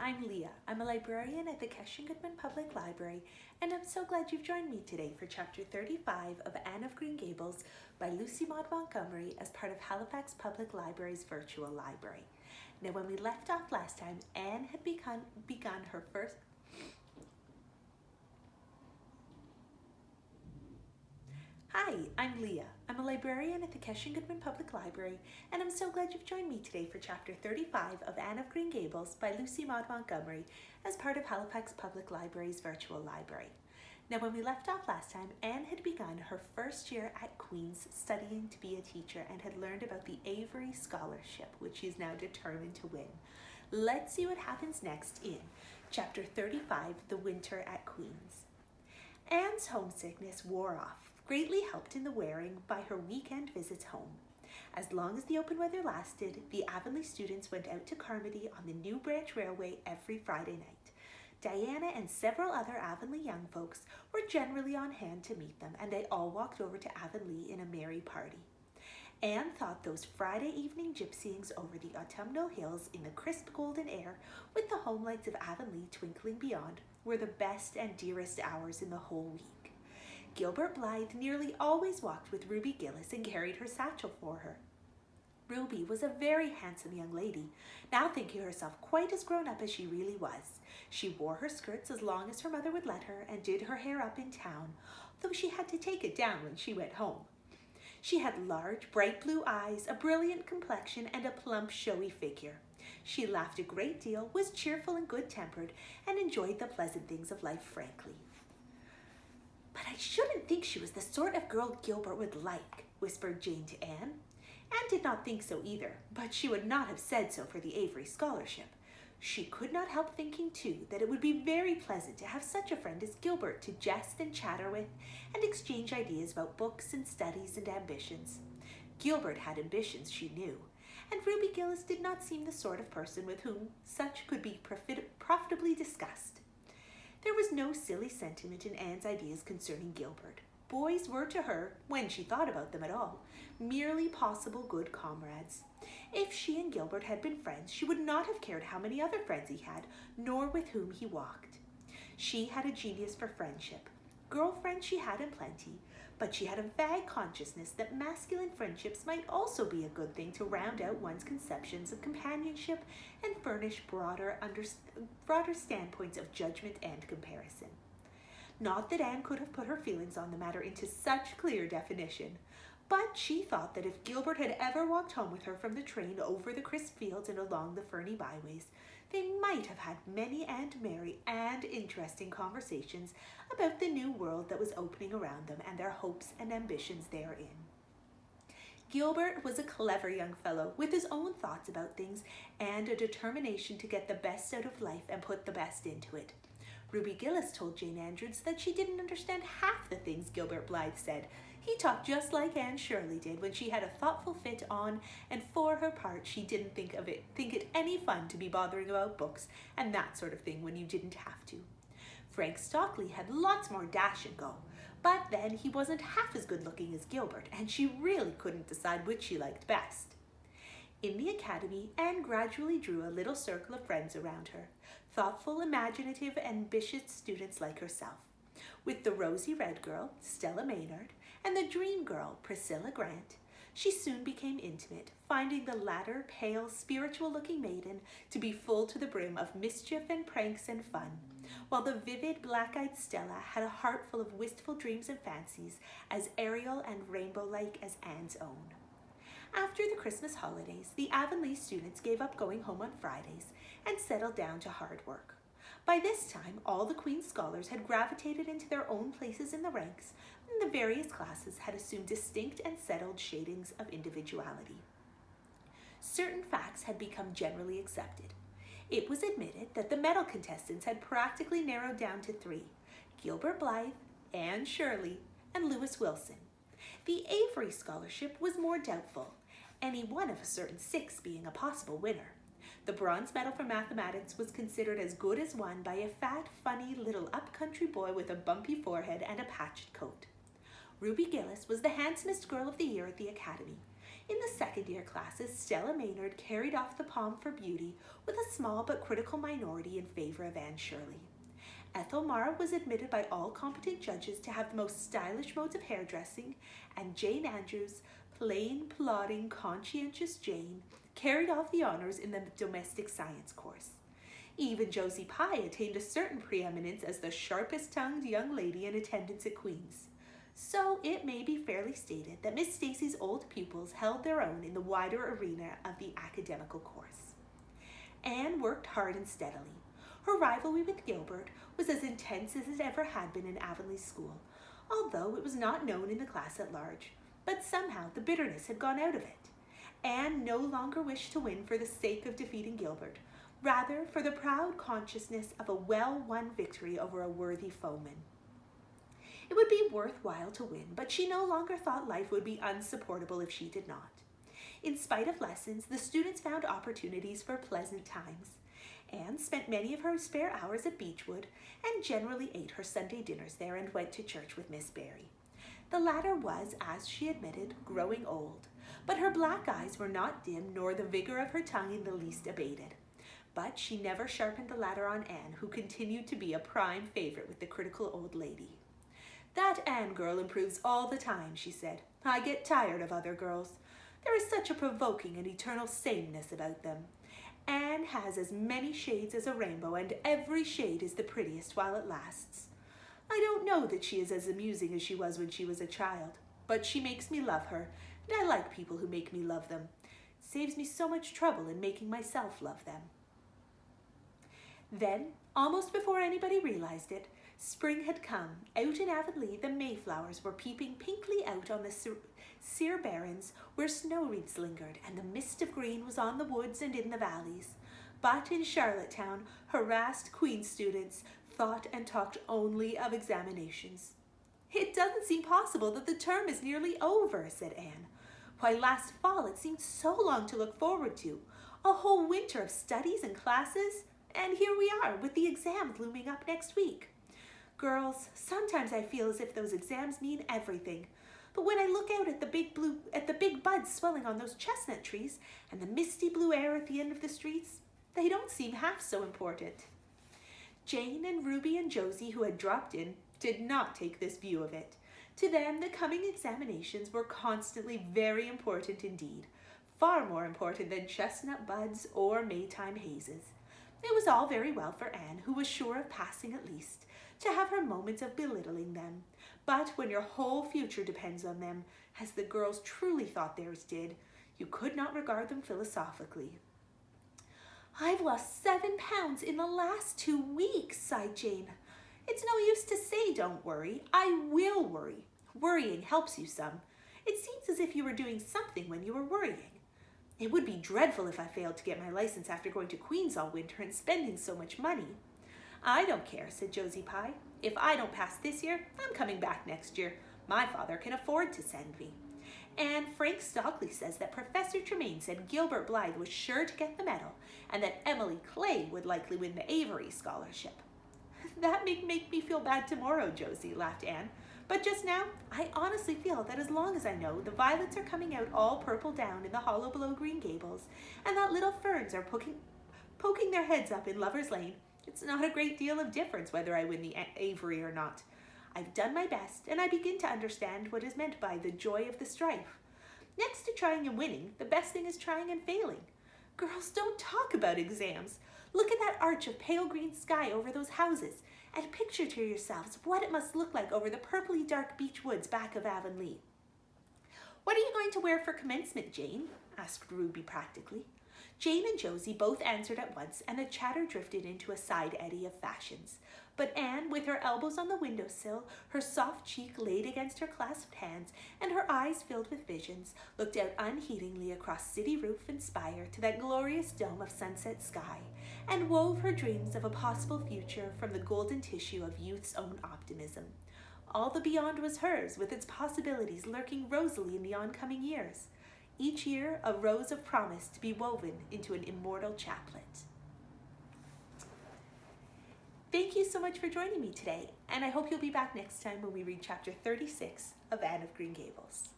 I'm Leah. I'm a librarian at the Goodman Public Library, and I'm so glad you've joined me today for Chapter 35 of Anne of Green Gables by Lucy Maud Montgomery as part of Halifax Public Library's virtual library. Now, when we left off last time, Anne had begun her first... Hi, I'm Leah. I'm a librarian at the Goodman Public Library, and I'm so glad you've joined me today for Chapter 35 of Anne of Green Gables by Lucy Maud Montgomery as part of Halifax Public Library's virtual library. Now, when we left off last time, Anne had begun her first year at Queen's studying to be a teacher and had learned about the Avery Scholarship, which she is now determined to win. Let's see what happens next in Chapter 35, The Winter at Queen's. Anne's homesickness wore off, greatly helped in the wearing by her weekend visits home. As long as the open weather lasted, the Avonlea students went out to Carmody on the New Branch Railway every Friday night. Diana and several other Avonlea young folks were generally on hand to meet them, and they all walked over to Avonlea in a merry party. Anne thought those Friday evening gypsyings over the autumnal hills in the crisp golden air, with the home lights of Avonlea twinkling beyond, were the best and dearest hours in the whole week. Gilbert Blythe nearly always walked with Ruby Gillis and carried her satchel for her. Ruby was a very handsome young lady, now thinking herself quite as grown up as she really was. She wore her skirts as long as her mother would let her and did her hair up in town, though she had to take it down when she went home. She had large, bright blue eyes, a brilliant complexion, and a plump, showy figure. She laughed a great deal, was cheerful and good-tempered, and enjoyed the pleasant things of life frankly. "But I shouldn't think she was the sort of girl Gilbert would like," whispered Jane to Anne. Anne did not think so either, but she would not have said so for the Avery Scholarship. She could not help thinking, too, that it would be very pleasant to have such a friend as Gilbert to jest and chatter with and exchange ideas about books and studies and ambitions. Gilbert had ambitions, she knew, and Ruby Gillis did not seem the sort of person with whom such could be profitably discussed. There was no silly sentiment in Anne's ideas concerning Gilbert. Boys were to her, when she thought about them at all, merely possible good comrades. If she and Gilbert had been friends, she would not have cared how many other friends he had, nor with whom he walked. She had a genius for friendship. Girlfriends she had in plenty, but she had a vague consciousness that masculine friendships might also be a good thing to round out one's conceptions of companionship and furnish broader standpoints of judgment and comparison. Not that Anne could have put her feelings on the matter into such clear definition, but she thought that if Gilbert had ever walked home with her from the train over the crisp fields and along the ferny byways, they might have had many and merry and interesting conversations about the new world that was opening around them and their hopes and ambitions therein. Gilbert was a clever young fellow with his own thoughts about things and a determination to get the best out of life and put the best into it. Ruby Gillis told Jane Andrews that she didn't understand half the things Gilbert Blythe said. He talked just like Anne Shirley did when she had a thoughtful fit on, and for her part she didn't think it any fun to be bothering about books and that sort of thing when you didn't have to. Frank Stockley had lots more dash and go, but then he wasn't half as good looking as Gilbert, and she really couldn't decide which she liked best. In the academy, Anne gradually drew a little circle of friends around her, thoughtful, imaginative, ambitious students like herself. With the rosy red girl, Stella Maynard, and the dream girl, Priscilla Grant, she soon became intimate, finding the latter pale, spiritual-looking maiden to be full to the brim of mischief and pranks and fun, while the vivid, black-eyed Stella had a heart full of wistful dreams and fancies, as aerial and rainbow-like as Anne's own. After the Christmas holidays, the Avonlea students gave up going home on Fridays and settled down to hard work. By this time, all the Queen's scholars had gravitated into their own places in the ranks, and the various classes had assumed distinct and settled shadings of individuality. Certain facts had become generally accepted. It was admitted that the medal contestants had practically narrowed down to three: Gilbert Blythe, Anne Shirley, and Lewis Wilson. The Avery Scholarship was more doubtful, any one of a certain 6 being a possible winner. The bronze medal for mathematics was considered as good as won by a fat, funny little up-country boy with a bumpy forehead and a patched coat. Ruby Gillis was the handsomest girl of the year at the academy. In the second year classes, Stella Maynard carried off the palm for beauty with a small but critical minority in favor of Anne Shirley. Ethel Mara was admitted by all competent judges to have the most stylish modes of hairdressing, and Jane Andrews, plain, plodding, conscientious Jane, carried off the honors in the domestic science course. Even Josie Pye attained a certain preeminence as the sharpest-tongued young lady in attendance at Queen's. So it may be fairly stated that Miss Stacy's old pupils held their own in the wider arena of the academical course. Anne worked hard and steadily. Her rivalry with Gilbert was as intense as it ever had been in Avonlea school, although it was not known in the class at large. But somehow the bitterness had gone out of it. Anne no longer wished to win for the sake of defeating Gilbert, rather for the proud consciousness of a well-won victory over a worthy foeman. It would be worthwhile to win, but she no longer thought life would be unsupportable if she did not. In spite of lessons, the students found opportunities for pleasant times. Anne spent many of her spare hours at Beechwood and generally ate her Sunday dinners there and went to church with Miss Barry. The latter was, as she admitted, growing old, but her black eyes were not dim nor the vigor of her tongue in the least abated. But she never sharpened the latter on Anne, who continued to be a prime favorite with the critical old lady. "That Anne girl improves all the time," she said. "I get tired of other girls. There is such a provoking and eternal sameness about them. Anne has as many shades as a rainbow, and every shade is the prettiest while it lasts. I don't know that she is as amusing as she was when she was a child, but she makes me love her, and I like people who make me love them. It saves me so much trouble in making myself love them." Then, almost before anybody realized it, spring had come. Out in Avonlea, the mayflowers were peeping pinkly out on the sere barrens where snow wreaths lingered, and the mist of green was on the woods and in the valleys. But in Charlottetown, harassed Queen students thought and talked only of examinations. "It doesn't seem possible that the term is nearly over," said Anne. "Why, last fall it seemed so long to look forward to. A whole winter of studies and classes, and here we are with the exams looming up next week. Girls, sometimes I feel as if those exams mean everything. But when I look out at the big buds swelling on those chestnut trees and the misty blue air at the end of the streets, they don't seem half so important." Jane and Ruby and Josie, who had dropped in, did not take this view of it. To them, the coming examinations were constantly very important indeed, far more important than chestnut buds or Maytime hazes. It was all very well for Anne, who was sure of passing at least, to have her moments of belittling them. But when your whole future depends on them, as the girls truly thought theirs did, you could not regard them philosophically. "I've lost 7 pounds in the last 2 weeks, sighed Jane. "It's no use to say don't worry. I will worry. Worrying helps you some. It seems as if you were doing something when you were worrying. It would be dreadful if I failed to get my license after going to Queen's all winter and spending so much money." "I don't care," said Josie Pye. "If I don't pass this year, I'm coming back next year. My father can afford to send me. And Frank Stockley says that Professor Tremaine said Gilbert Blythe was sure to get the medal and that Emily Clay would likely win the Avery scholarship." "That may make me feel bad tomorrow, Josie," laughed Anne. "But just now, I honestly feel that as long as I know the violets are coming out all purple down in the hollow below Green Gables and that little ferns are poking their heads up in Lover's Lane, it's not a great deal of difference whether I win the Avery or not. I've done my best, and I begin to understand what is meant by the joy of the strife. Next to trying and winning, the best thing is trying and failing. Girls, don't talk about exams. Look at that arch of pale green sky over those houses, and picture to yourselves what it must look like over the purpley dark beech woods back of Avonlea." "What are you going to wear for commencement, Jane?" asked Ruby practically. Jane and Josie both answered at once, and the chatter drifted into a side eddy of fashions. But Anne, with her elbows on the windowsill, her soft cheek laid against her clasped hands, and her eyes filled with visions, looked out unheedingly across city roof and spire to that glorious dome of sunset sky, and wove her dreams of a possible future from the golden tissue of youth's own optimism. All the beyond was hers, with its possibilities lurking rosily in the oncoming years. Each year, a rose of promise to be woven into an immortal chaplet. Thank you so much for joining me today, and I hope you'll be back next time when we read chapter 36 of Anne of Green Gables.